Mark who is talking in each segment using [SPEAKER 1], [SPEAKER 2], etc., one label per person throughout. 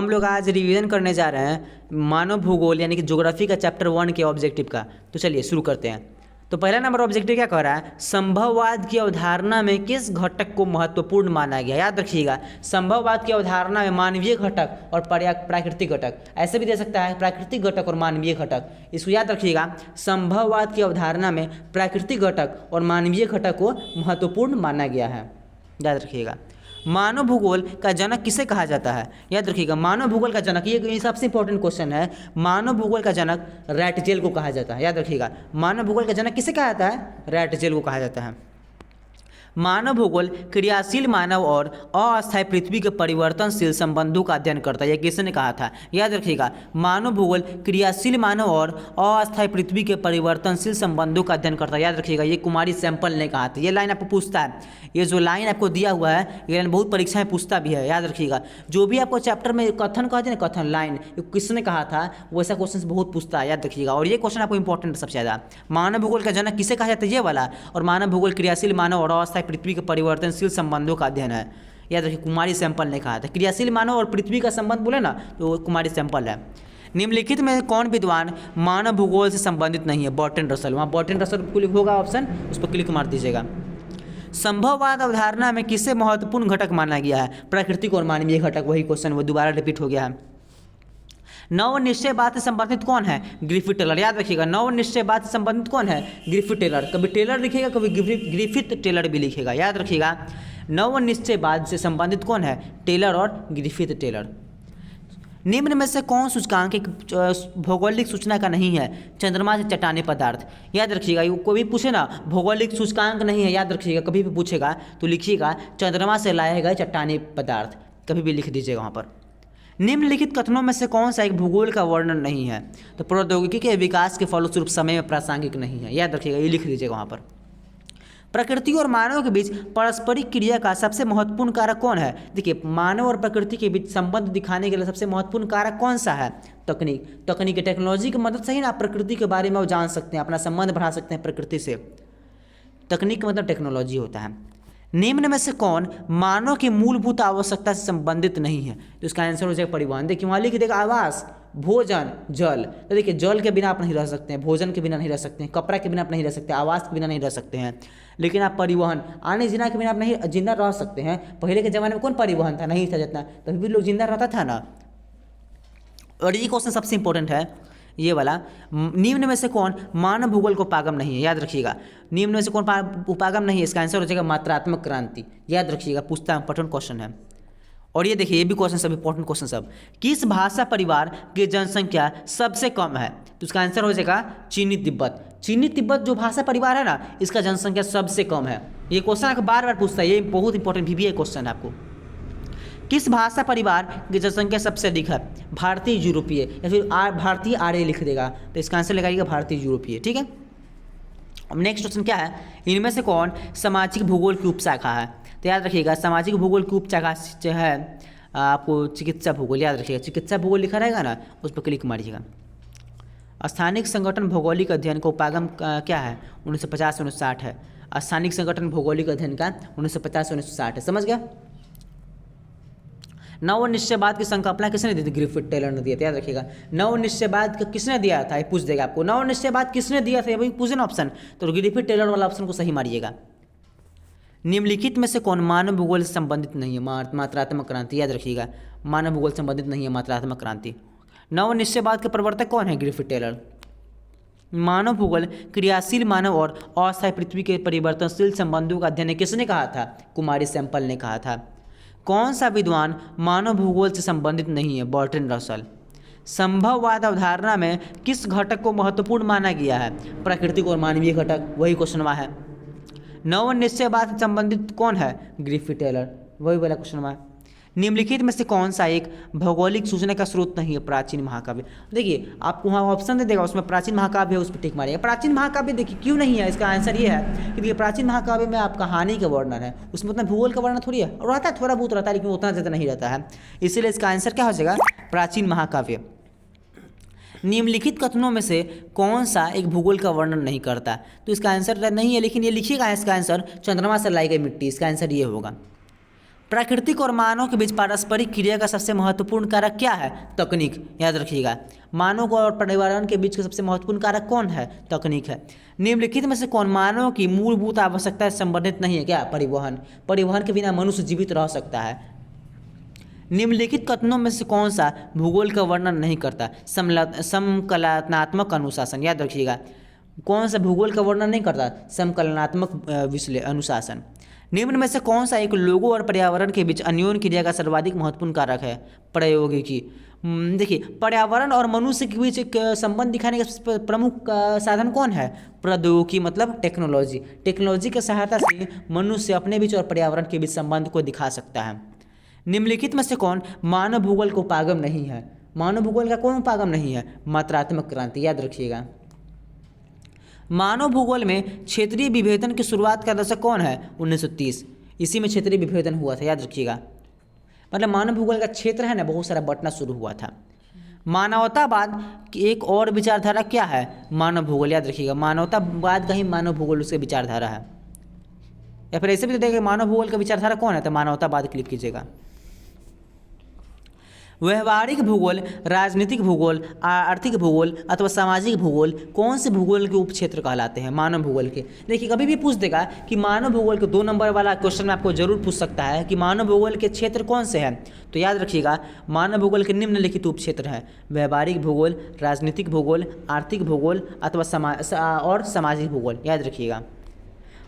[SPEAKER 1] हम लोग आज रिवीजन करने जा रहे हैं मानव भूगोल यानी कि ज्योग्राफी का चैप्टर 1 के ऑब्जेक्टिव का। तो चलिए शुरू करते हैं। तो पहला नंबर ऑब्जेक्टिव क्या कह रहा है, संभववाद की अवधारणा में किस घटक को महत्वपूर्ण माना गया। याद रखिएगा, संभववाद की अवधारणा में मानवीय घटक और प्राकृतिक घटक, ऐसे भी दे सकता है प्राकृतिक घटक और मानवीय घटक। इसको याद रखिएगा, संभववाद की अवधारणा में प्राकृतिक घटक और मानवीय घटक को महत्वपूर्ण माना गया है। याद रखिएगा, मानव भूगोल का जनक किसे कहा जाता है। याद रखिएगा, मानव भूगोल का जनक, ये सबसे इंपॉर्टेंट क्वेश्चन है। मानव भूगोल का जनक रैटजेल को कहा जाता है। याद रखिएगा, मानव भूगोल का जनक किसे कहा जाता है, रैटजेल को कहा जाता है। मानव भूगोल क्रियाशील मानव और अस्थायी पृथ्वी के परिवर्तनशील संबंधों का अध्ययन करता है। यह किसने कहा था, याद रखिएगा, मानव भूगोल क्रियाशील मानव और अस्थायी पृथ्वी के परिवर्तनशील संबंधों का अध्ययन करता है। याद रखिएगा, ये कुमारी सैंपल ने कहा था। ये लाइन आपको पूछता है, ये जो लाइन आपको दिया हुआ है, ये लाइन बहुत परीक्षाएं पूछता भी है। याद रखिएगा, जो भी आपको चैप्टर में कथन कहते हैं ना, कथन लाइन किसने कहा था, वैसा क्वेश्चन बहुत पूछता है। याद रखिएगा, और ये क्वेश्चन आपको इंपॉर्टेंट सबसे ज़्यादा। मानव भूगोल का जनक किसे कहा जाता है, ये वाला, और मानव भूगोल क्रियाशील मानव और अस्थायी पृथ्वी के परिवर्तनशील संबंधों का अध्ययन है। याद रखिए, कुमारी सैंपल ने कहा था। क्रियाशील मानव और पृथ्वी का संबंध बोले ना, तो कुमारी सैंपल है। निम्नलिखित में कौन विद्वान मानव भूगोल से संबंधित नहीं है, बर्टन रसल। वहाँ बर्टन रसल होगा ऑप्शन, उस पर क्लिक मार दीजिएगा। संभववाद अवधारणा में किसे महत्वपूर्ण घटक माना गया है, प्राकृतिक और मानवीय घटक। वही क्वेश्चन वो दोबारा रिपीट हो गया है। नव निश्चयवाद से संबंधित कौन है, ग्रिफिथ टेलर। याद रखिएगा, नव निश्चयवाद से संबंधित कौन है, ग्रिफिथ टेलर। कभी टेलर लिखेगा, कभी ग्रिफिथ टेलर भी लिखेगा। याद रखिएगा, नव निश्चयवाद से संबंधित कौन है, टेलर और ग्रिफिथ टेलर। निम्न में से कौन सूचकांक एक भौगोलिक सूचना का नहीं है, चंद्रमा से चट्टानी पदार्थ। याद रखिएगा, कोई भी पूछे ना भौगोलिक सूचकांक नहीं है, याद रखिएगा, कभी भी पूछेगा तो लिखिएगा चंद्रमा से लाए गए चट्टानी पदार्थ, कभी भी लिख दीजिएगा वहाँ पर। निम्नलिखित कथनों में से कौन सा एक भूगोल का वर्णन नहीं है, तो प्रौद्योगिकी के विकास के फलस्वरूप समय में प्रासंगिक नहीं है। याद रखिएगा, ये लिख दीजिएगा वहाँ पर। प्रकृति और मानव के बीच पारस्परिक क्रिया का सबसे महत्वपूर्ण कारक कौन है। देखिए, मानव और प्रकृति के बीच संबंध दिखाने के लिए सबसे महत्वपूर्ण कारक कौन सा है, तकनीक। टेक्नोलॉजी की मदद से ही ना आप प्रकृति के बारे में वो जान सकते हैं, अपना संबंध बढ़ा सकते हैं प्रकृति से। तकनीक का मतलब टेक्नोलॉजी होता है। निम्न में से कौन मानव की मूलभूत आवश्यकता से संबंधित नहीं है, तो इसका आंसर हो जाएगा परिवहन। देखिए, वहाँ लिख देगा आवास, भोजन, जल। तो देखिए, जल के बिना आप नहीं रह सकते हैं, भोजन के बिना नहीं रह सकते हैं, कपड़ा के बिना आप नहीं रह सकते, आवास के बिना नहीं रह सकते हैं। लेकिन आप परिवहन, आने जीना के बिना आप नहीं जिंदा रह सकते हैं। पहले के ज़माने में कौन परिवहन था, नहीं था जितना, तभी भी लोग जिंदा रहता था ना। और ये क्वेश्चन सबसे इंपॉर्टेंट है, ये वाला। निम्न में से कौन मानव भूगोल को उपागम नहीं है। याद रखिएगा, निम्न में से कौन उपागम नहीं है, इसका आंसर हो जाएगा मात्रात्मक क्रांति। याद रखिएगा, पूछता इंपॉर्टेंट क्वेश्चन है। और ये देखिए, ये भी क्वेश्चन सब इंपॉर्टेंट क्वेश्चन सब। किस भाषा परिवार की जनसंख्या सबसे कम है, तो इसका आंसर हो जाएगा चीनी तिब्बत। चीनी तिब्बत जो भाषा परिवार है ना, इसका जनसंख्या सबसे कम है। ये क्वेश्चन आपको बार बार पूछता है, ये बहुत इंपॉर्टेंट VBA क्वेश्चन है आपको। किस भाषा परिवार की जनसंख्या सबसे अधिक है, भारतीय यूरोपीय, या फिर भारतीय आर्य लिख देगा, तो इसका आंसर लगाइएगा भारतीय यूरोपीय। ठीक है, अब नेक्स्ट क्वेश्चन क्या है, इनमें से कौन सामाजिक भूगोल की उपशाखा है। तो याद रखिएगा, सामाजिक भूगोल की उपशाखा जो है आपको चिकित्सा भूगोल। याद रखिएगा, चिकित्सा भूगोल लिखा रहेगा ना, उस पर क्लिक मारिएगा। स्थानिक संगठन भौगोलिक अध्ययन का उपागम क्या है, 1950-1960 है। स्थानिक संगठन भौगोलिक अध्ययन का 1950-1960 है। समझ गया। नव निश्चयवाद की संकल्पना किसने दी थी, ग्रिफिथ टेलर ने दिया था। याद रखिएगा, नव निश्चयवाद का किसने दिया था, ये पूछ देगा आपको। नव निश्चयवाद किसने दिया था, ये पूछे ना ऑप्शन, तो ग्रिफिथ टेलर वाला ऑप्शन को सही मारिएगा। निम्नलिखित में से कौन मानव भूगोल से संबंधित नहीं है, मात्रात्मक क्रांति। याद रखिएगा, मानव भूगोल से संबंधित नहीं है मात्रात्मक क्रांति। नव निश्चयवाद के प्रवर्तक कौन है, ग्रिफिथ टेलर। मानव भूगोल क्रियाशील मानव और अस्थायी पृथ्वी के परिवर्तनशील संबंधों का अध्ययन किसने कहा था, कुमारी सैंपल ने कहा था। कौन सा विद्वान मानव भूगोल से संबंधित नहीं है, बर्टन रसल। संभववाद अवधारणा में किस घटक को महत्वपूर्ण माना गया है, प्राकृतिक और मानवीय घटक। वही क्वेश्चन है। नव निश्चयवाद से संबंधित कौन है, ग्रिफिथ टेलर। वही वाला क्वेश्चन है। निम्नलिखित में से कौन सा एक भौगोलिक सूचना का स्रोत नहीं है, प्राचीन महाकाव्य। देखिए, आपको वहाँ ऑप्शन दे देगा, उसमें प्राचीन महाकाव्य है, उस पर टिक मारिएगा। प्राचीन महाकाव्य देखिए क्यों नहीं है, इसका आंसर ये है कि देखिए, प्राचीन महाकाव्य में आप कहानी का वर्णन है, उसमें उतना भूगोल का वर्णन थोड़ी है, और रहता है थोड़ा बहुत रहता है, लेकिन उतना ज़्यादा नहीं रहता है। इसीलिए इसका आंसर क्या हो जाएगा, प्राचीन महाकाव्य। निम्नलिखित कथनों में से कौन सा एक भूगोल का वर्णन नहीं करता, तो इसका आंसर नहीं है, लेकिन ये लिखिएगा इसका आंसर चंद्रमा से लाई गई मिट्टी, इसका आंसर ये होगा। प्राकृतिक और मानव के बीच पारस्परिक क्रिया का सबसे महत्वपूर्ण कारक क्या है? तकनीक। याद रखिएगा, मानव और पर्यावरण के बीच का सबसे महत्वपूर्ण कारक कौन है? तकनीक है। निम्नलिखित में से कौन मानव की मूलभूत आवश्यकता से संबंधित नहीं है? क्या? परिवहन। परिवहन के बिना मनुष्य जीवित रह सकता है। निम्नलिखित कथनों में से कौन सा भूगोल का वर्णन नहीं करता? समकलनात्मक अनुशासन। याद रखिएगा, कौन सा भूगोल का वर्णन नहीं करता? समकलनात्मक अनुशासन। निम्न में से कौन सा एक लोगों और पर्यावरण के बीच अन्योन्य क्रिया का सर्वाधिक महत्वपूर्ण कारक है? प्रौद्योगिकी। देखिए, पर्यावरण और मनुष्य के बीच एक संबंध दिखाने का प्रमुख साधन कौन है? प्रौद्योगिकी, मतलब टेक्नोलॉजी। टेक्नोलॉजी की सहायता से मनुष्य अपने बीच और पर्यावरण के बीच संबंध को दिखा सकता है। निम्नलिखित में से कौन मानव भूगोल का उपागम नहीं है? मानव भूगोल का कौन उपागम नहीं है? मात्रात्मक क्रांति। याद रखिएगा, मानव भूगोल में क्षेत्रीय विभेदन की शुरुआत का दशक कौन है? 1930। इसी में क्षेत्रीय विभेदन हुआ था। याद रखिएगा, मतलब मानव भूगोल का क्षेत्र है ना, बहुत सारा बंटना शुरू हुआ था। मानवतावाद की एक और विचारधारा क्या है? मानव भूगोल। याद रखिएगा, मानवतावाद का ही मानव भूगोल उसकी विचारधारा है। या फिर ऐसे भी तो देखिए, मानव भूगोल का विचारधारा कौन है? तो मानवतावाद क्लिक कीजिएगा। व्यवहारिक भूगोल, राजनीतिक भूगोल, आर्थिक भूगोल अथवा सामाजिक भूगोल कौन से भूगोल के उपक्षेत्र कहलाते हैं? मानव भूगोल के। देखिए, कभी भी पूछ देगा कि मानव भूगोल के 2 नंबर वाला क्वेश्चन में आपको जरूर पूछ सकता है कि मानव भूगोल के क्षेत्र कौन से हैं। तो याद रखिएगा, मानव भूगोल के निम्नलिखित उपक्षेत्र हैं: व्यवहारिक भूगोल, राजनीतिक भूगोल, आर्थिक भूगोल अथवा सामाजिक भूगोल। याद रखिएगा,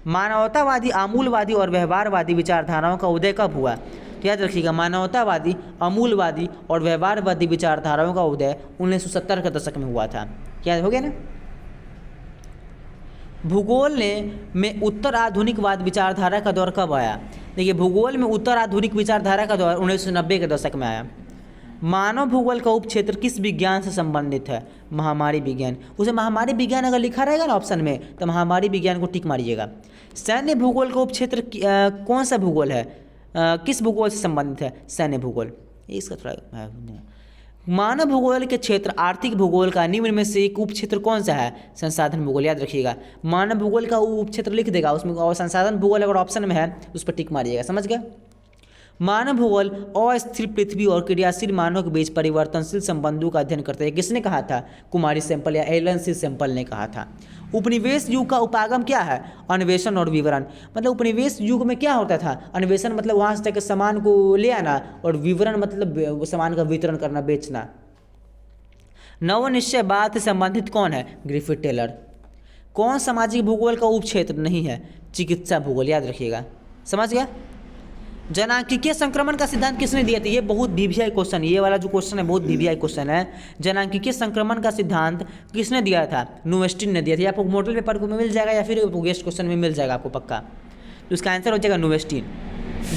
[SPEAKER 1] मानवतावादी, आमूलवादी और व्यवहारवादी विचारधाराओं का उदय कब हुआ? तो याद रखिएगा, मानवतावादी, अमूलवादी और व्यवहारवादी विचारधाराओं का उदय 1970 के दशक में हुआ था। क्या हो गया ना? भूगोल में उत्तर आधुनिकवाद विचारधारा का दौर कब आया? देखिए, भूगोल में उत्तर आधुनिक विचारधारा का दौर 1990 के दशक में आया। मानव भूगोल का उपक्षेत्र किस विज्ञान से संबंधित है? महामारी विज्ञान। उसे महामारी विज्ञान अगर लिखा रहेगा ना ऑप्शन में, तो महामारी विज्ञान को टिक मारिएगा। सैन्य भूगोल का उपक्षेत्र कौन सा भूगोल है? किस भूगोल से संबंधित है? सैन्य भूगोल। इसका थोड़ा मानव भूगोल के क्षेत्र आर्थिक भूगोल का निम्न में से एक उपक्षेत्र कौन सा है? संसाधन भूगोल। याद रखिएगा, मानव भूगोल का उपक्षेत्र लिख देगा उसमें, और संसाधन भूगोल अगर ऑप्शन में है उस पर टिक मारिएगा। समझ गया? मानव भूगोल अस्थिर पृथ्वी और क्रियाशील मानव के बीच परिवर्तनशील संबंधों का अध्ययन करता है। किसने कहा था? कुमारी सैंपल या एलन सी सैंपल ने कहा था। उपनिवेश युग का उपागम क्या है? अन्वेषण और विवरण। मतलब उपनिवेश युग में क्या होता था? अन्वेषण मतलब वहाँ से जाकर सामान को ले आना, और विवरण मतलब सामान का वितरण करना, बेचना। नवनिश्चयवाद से संबंधित कौन है? Griffith Taylor. कौन सामाजिक भूगोल का उपक्षेत्र नहीं है? चिकित्सा भूगोल। याद रखिएगा, समझ गया? जनांकीय संक्रमण का सिद्धांत किसने दिया था? ये बहुत वीवीआई क्वेश्चन, ये वाला जो क्वेश्चन है बहुत वीवीआई क्वेश्चन है। जनांकीय संक्रमण का सिद्धांत किसने दिया था? नुवेस्टिन ने दिया था। आपको मॉडल पेपर को मिल जाएगा या फिर गेस्ट क्वेश्चन में मिल जाएगा आपको पक्का। तो इसका आंसर हो जाएगा नुवेस्टिन।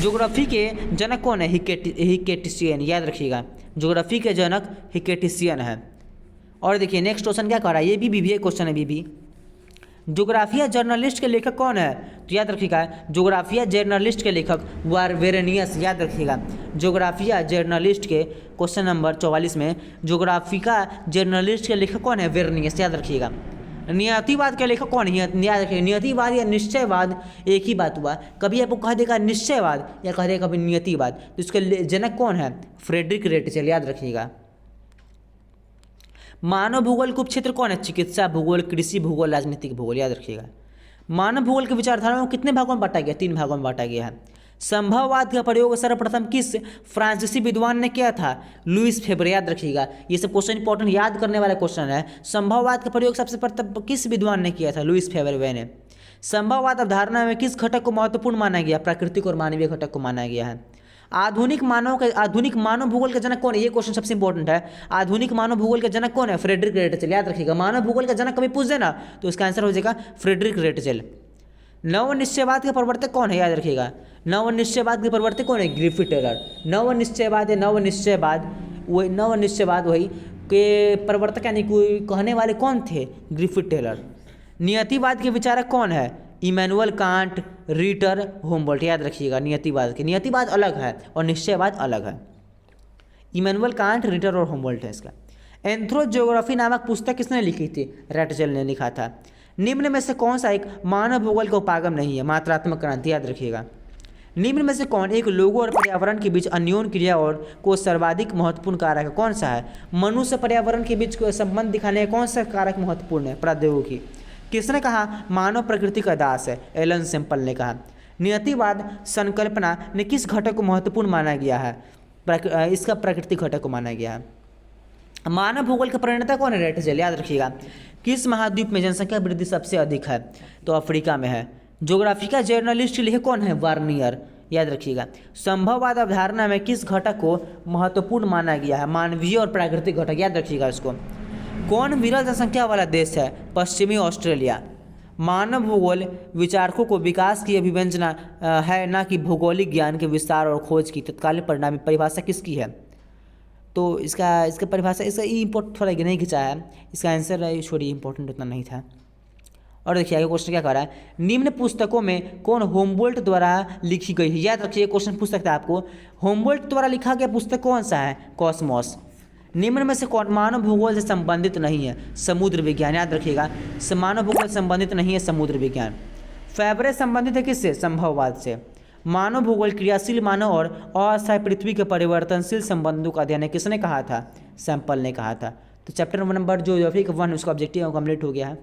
[SPEAKER 1] ज्योग्राफी के जनक कौन है? हिकेटिशियन। याद रखिएगा, ज्योग्राफी के जनक हिकेटिशियन है। और देखिए नेक्स्ट क्वेश्चन क्या कर रहा है, ये भी वीवीआई क्वेश्चन है। बीबी ज्योग्राफिया जर्नलिस्ट के लेखक कौन है? तो याद रखिएगा, ज्योग्राफिया जर्नलिस्ट के लेखक वेरेनियस। याद रखिएगा, ज्योग्राफिया जर्नलिस्ट के क्वेश्चन नंबर 44 में ज्योग्राफिका जर्नलिस्ट के लेखक कौन है? वेरेनियस। याद रखिएगा। नियतिवाद के लेखक कौन है? याद रखिएगा, नियतिवाद या निश्चयवाद एक ही बात हुआ। कभी आपको कह देगा निश्चयवाद या कह देगा कभी नियतिवाद, तो इसके जनक कौन है? Frederick Ratzel. याद रखिएगा। मानव भूगोल के उपक्षेत्र कौन है? चिकित्सा भूगोल, कृषि भूगोल, राजनीतिक भूगोल। याद रखिएगा। मानव भूगोल की विचारधाराओं को कितने भागों में बांटा गया? 3 भागों में बांटा गया है। संभववाद का प्रयोग सर्वप्रथम किस फ्रांसीसी विद्वान ने किया था? Louis Febvre. याद रखिएगा, ये सब क्वेश्चन इंपॉर्टेंट याद करने वाला क्वेश्चन है। संभववाद का प्रयोग सबसे प्रथम किस विद्वान ने किया था? लुइस फेबर ने। संभववाद अवधारणा में किस घटक को महत्वपूर्ण माना गया? प्राकृतिक और मानवीय घटक को माना गया है। आधुनिक मानव भूगोल का जनक कौन है? ये क्वेश्चन सबसे इंपॉर्टेंट है। आधुनिक मानव भूगोल का जनक कौन है? Frederick Ratzel. याद रखिएगा, मानव भूगोल का जनक कभी पूछ देना तो इसका आंसर हो जाएगा फ्रेडरिक रेटचेल। नवनिश्चयवाद के प्रवर्तक कौन है? याद रखिएगा, नवनिश्चयवाद के प्रवर्तक कौन है? Griffith Taylor. नवनिश्चयवाद वही के प्रवर्तक यानी कोई कहने वाले कौन थे? Griffith Taylor. नियतिवाद के विचारक कौन है? Immanuel Kant, Ritter, Humboldt. याद रखिएगा, नियतिवाद अलग है और निश्चयवाद अलग है। इमैनुअल कांट, रिटर और होमबोल्ट है इसका। एंथ्रोज्योग्राफी नामक पुस्तक किसने लिखी थी? रेटचेल ने लिखा था। निम्न में से कौन सा एक मानव भूगोल का उपागम नहीं है? मात्रात्मक क्रांति। याद रखिएगा, निम्न में से कौन एक लोगों और पर्यावरण के बीच अन्योन क्रिया और को सर्वाधिक महत्वपूर्ण कारक है? कौन सा है? मनुष्य पर्यावरण के बीच संबंध दिखाने का कौन सा कारक महत्वपूर्ण है? प्रौद्योगिकी। किसने कहा मानव प्रकृति का दास है? एलन सिंपल ने कहा। नियतिवाद संकल्पना ने किस घटक को महत्वपूर्ण माना गया है? इसका प्राकृतिक घटक को माना गया है। मानव भूगोल का प्रणेता कौन है? रेटजेल। याद रखिएगा। किस महाद्वीप में जनसंख्या वृद्धि सबसे अधिक है? तो अफ्रीका में है। ज्योग्राफी का जर्नलिस्ट लिखे कौन है? वार्नियर। याद रखिएगा। संभववाद अवधारणा में किस घटक को महत्वपूर्ण माना गया है? मानवीय और प्राकृतिक घटक। याद रखिएगा इसको। कौन विरल जनसंख्या वाला देश है? पश्चिमी ऑस्ट्रेलिया। मानव भूगोल विचारकों को विकास की अभिव्यंजना है, ना कि भौगोलिक ज्ञान के विस्तार और खोज की तत्कालीन परिणामी परिभाषा किसकी है? तो इसका परिभाषा इसका इम्पोर्ट थोड़ा नहीं खिंचा है, इसका आंसर है छोड़िए, इंपॉर्टेंट उतना नहीं था। और देखिए आगे क्वेश्चन क्या कह रहा है, निम्न पुस्तकों में कौन होमबोल्ट द्वारा लिखी गई है? याद रखिए क्वेश्चन पूछ सकता है आपको, होमबोल्ट द्वारा लिखा गया पुस्तक कौन सा है? कॉस्मोस। निम्न में से कौन मानव भूगोल से संबंधित नहीं है? समुद्र विज्ञान। याद रखिएगा, मानव भूगोल से संबंधित नहीं है समुद्र विज्ञान। फैबरे संबंधित है किससे? संभववाद से। मानव भूगोल क्रियाशील मानव और अस्थायी पृथ्वी के परिवर्तनशील संबंधों का अध्ययन है। किसने कहा था? सैंपल ने कहा था। तो चैप्टर नंबर जो ज्योग्राफी का 1 उसका ऑब्जेक्टिव कंप्लीट हो गया है।